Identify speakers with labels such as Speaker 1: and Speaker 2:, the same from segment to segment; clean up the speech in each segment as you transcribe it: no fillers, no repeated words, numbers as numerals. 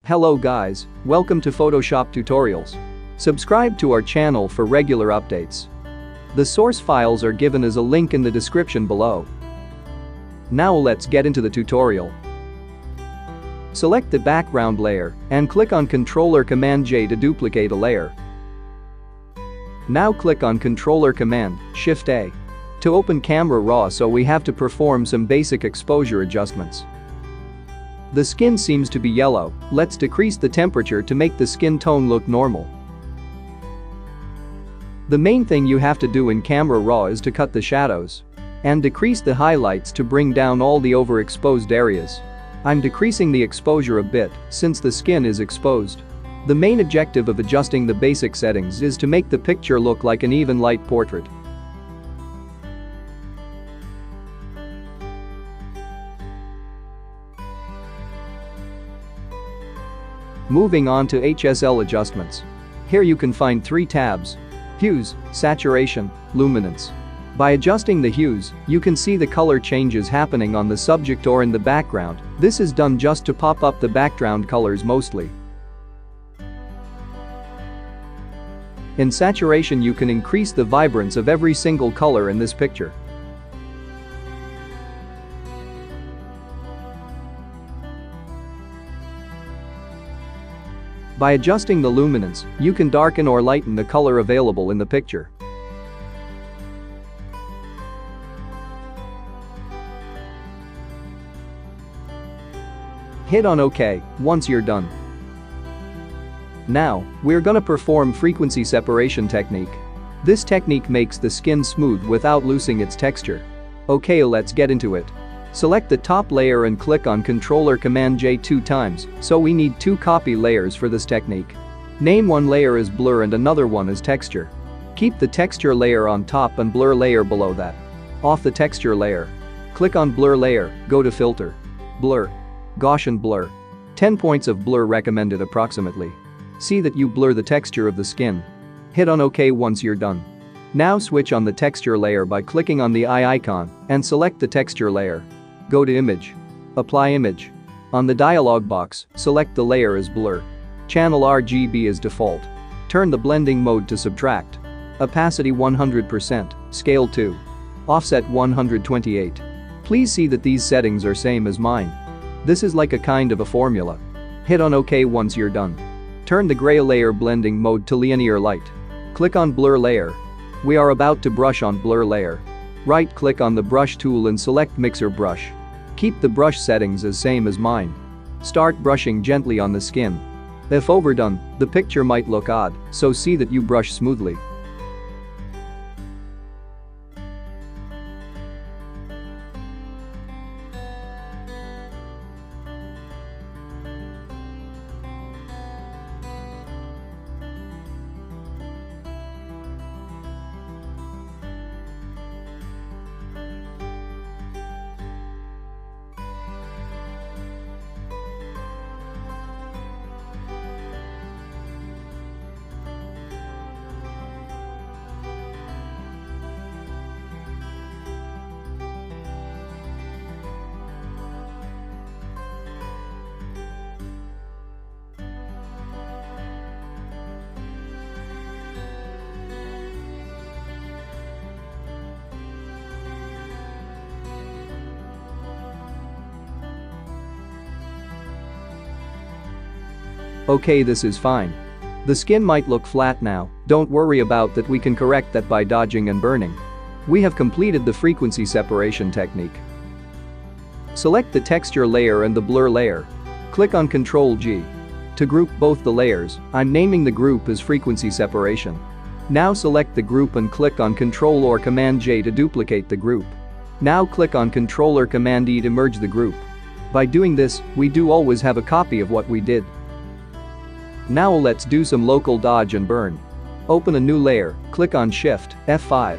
Speaker 1: Hello guys, welcome to Photoshop tutorials. Subscribe to our channel for regular updates. The source files are given as a link in the description below. Now let's get into the tutorial. Select the background layer and click on Ctrl or Command J to duplicate a layer. Now click on Ctrl or Command Shift A to open Camera Raw, so we have to perform some basic exposure adjustments. The skin seems to be yellow. Let's decrease the temperature to make the skin tone look normal. The main thing you have to do in Camera Raw is to cut the shadows and decrease the highlights to bring down all the overexposed areas. I'm decreasing the exposure a bit since the skin is exposed. The main objective of adjusting the basic settings is to make the picture look like an even light portrait. Moving on to HSL adjustments. Here you can find 3 tabs: Hues, Saturation, Luminance. By adjusting the hues, you can see the color changes happening on the subject or in the background. This is done just to pop up the background colors mostly. In saturation, you can increase the vibrance of every single color in this picture. By adjusting the luminance, you can darken or lighten the color available in the picture. Hit on OK once you're done. Now, we're gonna perform frequency separation technique. This technique makes the skin smooth without losing its texture. Okay, let's get into it. Select the top layer and click on Ctrl or Command J 2 times, so we need 2 copy layers for this technique. Name one layer as blur and another one as texture. Keep the texture layer on top and blur layer below that. Off the texture layer. Click on blur layer, go to filter. Blur. Gaussian blur. 10 points of blur recommended approximately. See that you blur the texture of the skin. Hit on OK once you're done. Now switch on the texture layer by clicking on the eye icon and select the texture layer. Go to Image. Apply Image. On the dialog box, select the layer as blur. Channel RGB as default. Turn the blending mode to subtract. Opacity 100%, scale 2. Offset 128. Please see that these settings are same as mine. This is like a kind of a formula. Hit on OK once you're done. Turn the gray layer blending mode to linear light. Click on blur layer. We are about to brush on blur layer. Right-click on the brush tool and select mixer brush. Keep the brush settings as same as mine. Start brushing gently on the skin. If overdone, the picture might look odd, so see that you brush smoothly. Okay, this is fine. The skin might look flat now, don't worry about that, we can correct that by dodging and burning. We have completed the frequency separation technique. Select the texture layer and the blur layer. Click on Ctrl G. To group both the layers, I'm naming the group as frequency separation. Now select the group and click on Ctrl or Command J to duplicate the group. Now click on Ctrl or Command E to merge the group. By doing this, we do always have a copy of what we did. Now let's do some local dodge and burn. Open a new layer, click on Shift F5.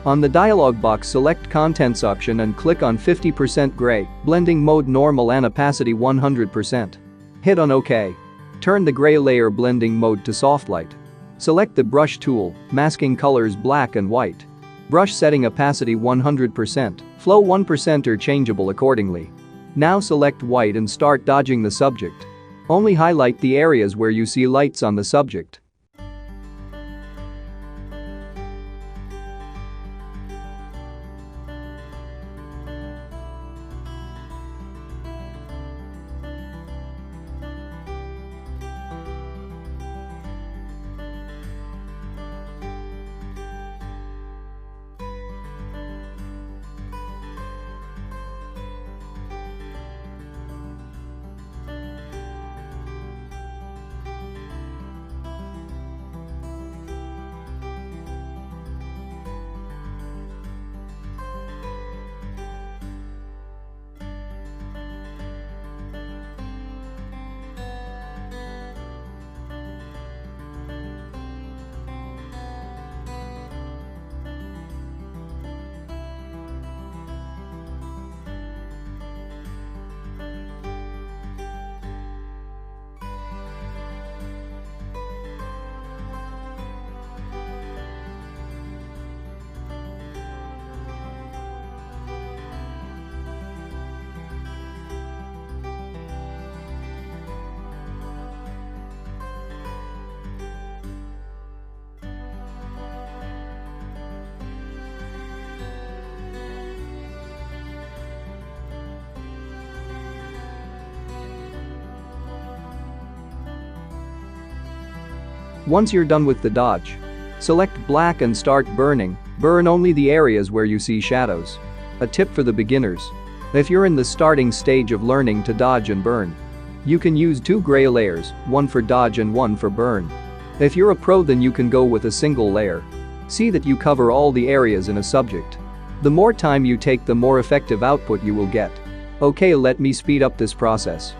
Speaker 1: On the dialog box, select Contents option and click on 50% gray, blending mode normal and opacity 100%. Hit on OK. Turn the gray layer blending mode to soft light. Select the brush tool, masking colors black and white. Brush setting opacity 100%, flow 1% or changeable accordingly. Now select white and start dodging the subject. Only highlight the areas where you see lights on the subject. Once you're done with the dodge, select black and start burning. Burn only the areas where you see shadows. A tip for the beginners: if you're in the starting stage of learning to dodge and burn, you can use 2 gray layers, one for dodge and one for burn. If you're a pro, then you can go with a single layer. See that you cover all the areas in a subject. The more time you take, the more effective output you will get. Okay, let me speed up this process.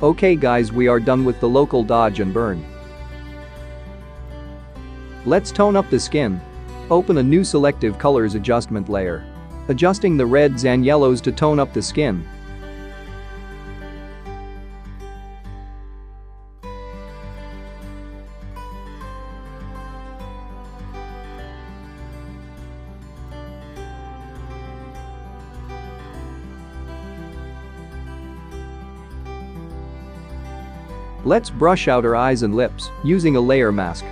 Speaker 1: Okay guys, we are done with the local dodge and burn. Let's tone up the skin. Open a new selective colors adjustment layer. Adjusting the reds and yellows to tone up the skin. Let's brush out her eyes and lips using a layer mask.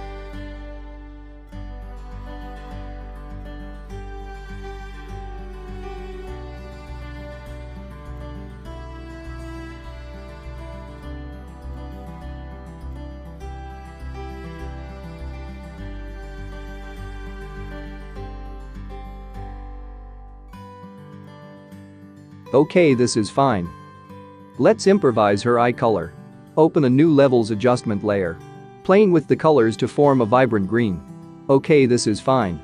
Speaker 1: Okay, this is fine. Let's improvise her eye color. Open a new levels adjustment layer. Playing with the colors to form a vibrant green. Okay, this is fine.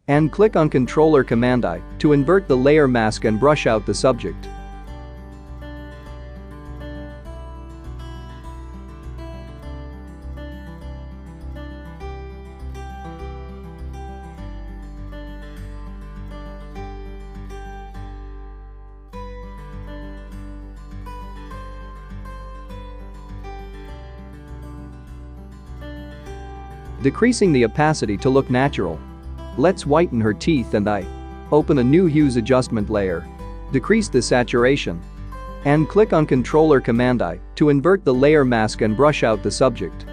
Speaker 1: And click on Controller Command I to invert the layer mask and brush out the subject. Decreasing the opacity to look natural. Let's whiten her teeth and eye. Open a new hues adjustment layer. Decrease the saturation. And click on Controller Command I to invert the layer mask and brush out the subject.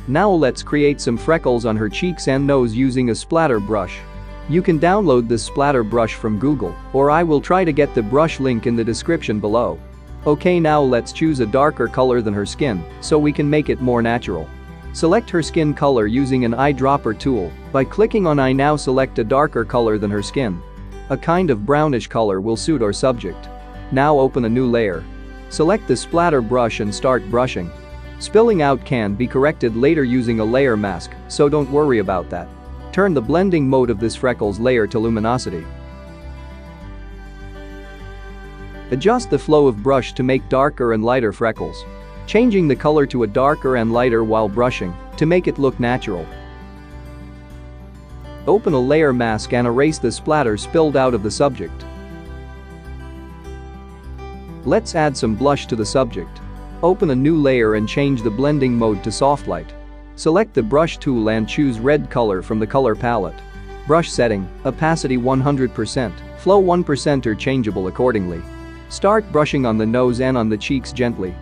Speaker 1: Now let's create some freckles on her cheeks and nose using a splatter brush. You can download this splatter brush from Google, or I will try to get the brush link in the description below. Okay, now let's choose a darker color than her skin, so we can make it more natural. Select her skin color using an eyedropper tool. By clicking on eye, now select a darker color than her skin. A kind of brownish color will suit our subject. Now open a new layer. Select the splatter brush and start brushing. Spilling out can be corrected later using a layer mask, so don't worry about that. Turn the blending mode of this freckles layer to luminosity. Adjust the flow of brush to make darker and lighter freckles. Changing the color to a darker and lighter while brushing to make it look natural. Open a layer mask and erase the splatter spilled out of the subject. Let's add some blush to the subject. Open a new layer and change the blending mode to soft light. Select the brush tool and choose red color from the color palette. Brush setting, opacity 100%, flow 1% or changeable accordingly. Start brushing on the nose and on the cheeks gently.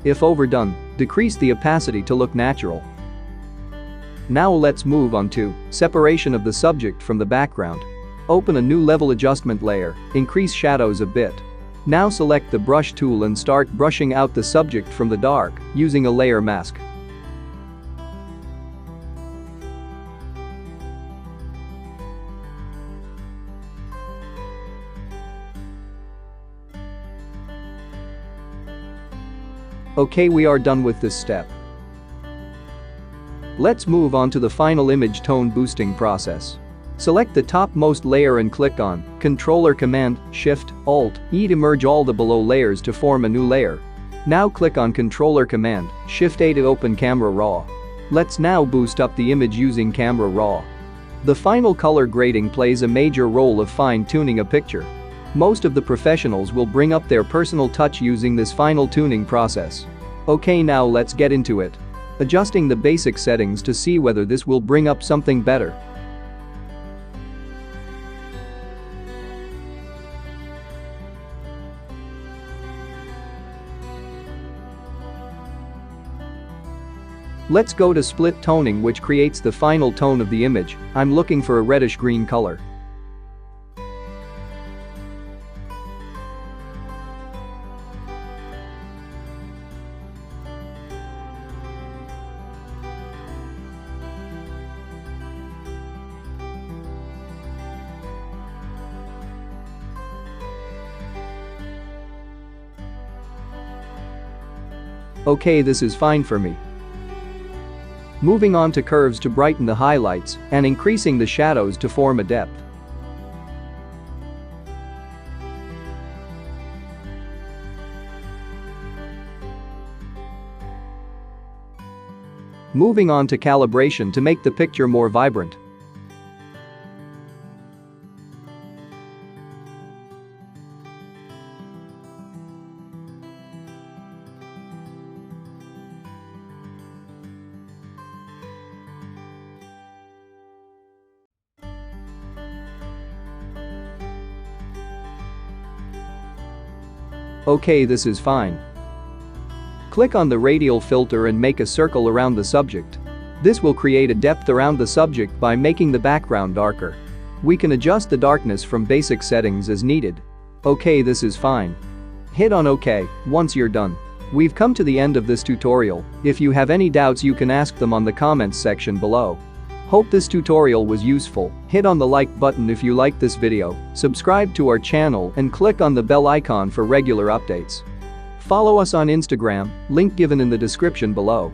Speaker 1: If overdone, decrease the opacity to look natural. Now let's move on to separation of the subject from the background. Open a new level adjustment layer, increase shadows a bit. Now select the brush tool and start brushing out the subject from the dark using a layer mask. Okay, we are done with this step. Let's move on to the final image tone boosting process. Select the topmost layer and click on Controller Command, Shift, Alt, E to merge all the below layers to form a new layer. Now click on Controller Command, Shift A to open Camera Raw. Let's now boost up the image using Camera Raw. The final color grading plays a major role of fine-tuning a picture. Most of the professionals will bring up their personal touch using this final tuning process. Okay, now let's get into it. Adjusting the basic settings to see whether this will bring up something better. Let's go to split toning, which creates the final tone of the image. I'm looking for a reddish green color. Okay, this is fine for me. Moving on to curves to brighten the highlights and increasing the shadows to form a depth. Moving on to calibration to make the picture more vibrant. Okay, this is fine. Click on the radial filter and make a circle around the subject. This will create a depth around the subject by making the background darker. We can adjust the darkness from basic settings as needed. Okay, this is fine. Hit on OK once you're done. We've come to the end of this tutorial. If you have any doubts, you can ask them on the comments section below. Hope this tutorial was useful. Hit on the like button if you liked this video, subscribe to our channel and click on the bell icon for regular updates. Follow us on Instagram, link given in the description below.